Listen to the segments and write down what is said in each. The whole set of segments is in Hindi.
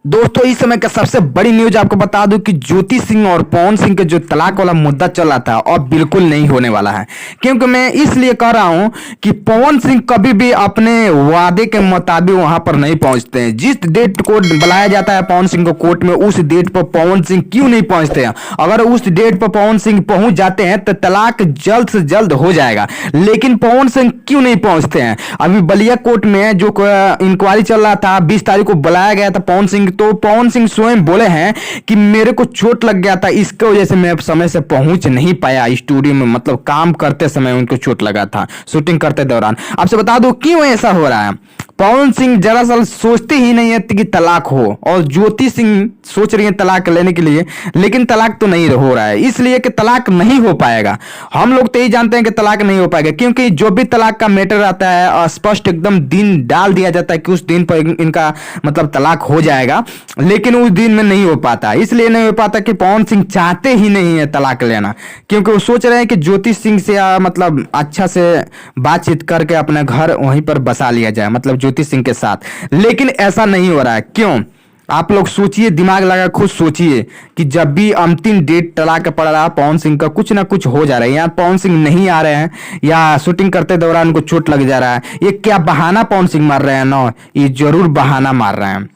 दोस्तों इस समय का सबसे बड़ी न्यूज आपको बता दूं कि ज्योति सिंह और पवन सिंह के जो तलाक वाला मुद्दा चल रहा था और बिल्कुल नहीं होने वाला है। क्योंकि मैं इसलिए कह रहा हूं कि पवन सिंह कभी भी अपने वादे के मुताबिक वहां पर नहीं पहुंचते हैं। जिस डेट को बुलाया जाता है पवन सिंह को कोर्ट में, उस डेट पर पवन सिंह क्यों नहीं पहुंचते हैं। अगर उस डेट पर पवन सिंह पहुंच जाते हैं तो तलाक जल्द से जल्द हो जाएगा, लेकिन पवन सिंह क्यों नहीं पहुंचते हैं। अभी बलिया कोर्ट में जो इंक्वायरी चल रहा था, 20 तारीख को बुलाया गया था पवन सिंह, तो पवन सिंह स्वयं बोले हैं कि मेरे को चोट लग गया था, इसकी वजह से मैं समय से पहुंच नहीं पाया स्टूडियो में। मतलब काम करते समय उनको चोट लगा था, शूटिंग करते दौरान। आपसे बता दो क्यों ऐसा हो रहा है। पवन सिंह दरअसल सोचते ही नहीं है कि तलाक हो, और ज्योति सिंह सोच रही है तलाक लेने के लिए, लेकिन तलाक तो नहीं हो रहा है, इसलिए कि तलाक नहीं हो पाएगा। हम लोग तो यही जानते हैं कि तलाक नहीं हो पाएगा, क्योंकि जो भी तलाक का मैटर आता है स्पष्ट एकदम दिन डाल दिया जाता है कि उस दिन पर इनका मतलब तलाक हो जाएगा, लेकिन उस दिन में नहीं हो पाता। इसलिए नहीं हो पाता कि पवन सिंह चाहते ही नहीं है तलाक लेना, क्योंकि वो सोच रहे हैं कि ज्योति सिंह से मतलब अच्छा से बातचीत करके अपना घर वहीं पर बसा लिया जाए, मतलब ज्योति सिंह के साथ। लेकिन ऐसा नहीं हो रहा है। क्यों? आप लोग सोचिए, दिमाग लगा खुद सोचिए कि जब भी अंतिम डेट तलाक पड़ रहा पवन सिंह का, कुछ ना कुछ हो जा रहा है। यहाँ पवन सिंह नहीं आ रहे हैं या शूटिंग करते दौरान उनको चोट लग जा रहा है, ये क्या बहाना पवन सिंह मार रहे हैं ना, ये जरूर बहाना मार रहे हैं।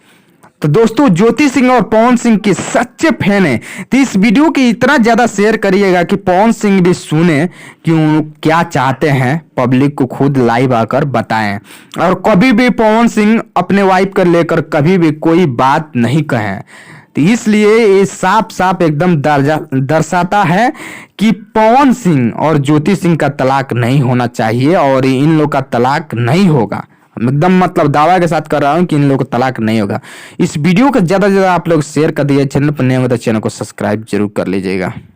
तो दोस्तों ज्योति सिंह और पवन सिंह के सच्चे फैन हैं तो इस वीडियो की इतना ज्यादा शेयर करिएगा कि पवन सिंह भी सुने कि वो क्या चाहते हैं, पब्लिक को खुद लाइव आकर बताएं। और कभी भी पवन सिंह अपने वाइफ को लेकर कभी भी कोई बात नहीं कहें। तो इसलिए ये साफ साफ एकदम दर्शाता है कि पवन सिंह और ज्योति सिंह का तलाक नहीं होना चाहिए, और इन लोग का तलाक नहीं होगा। एकदम मतलब दावा के साथ कर रहा हूं कि इन लोगों को तलाक नहीं होगा। इस वीडियो को ज्यादा से ज्यादा आप लोग शेयर कर दीजिए। चैनल पर नए हो तो चैनल को सब्सक्राइब जरूर कर लीजिएगा।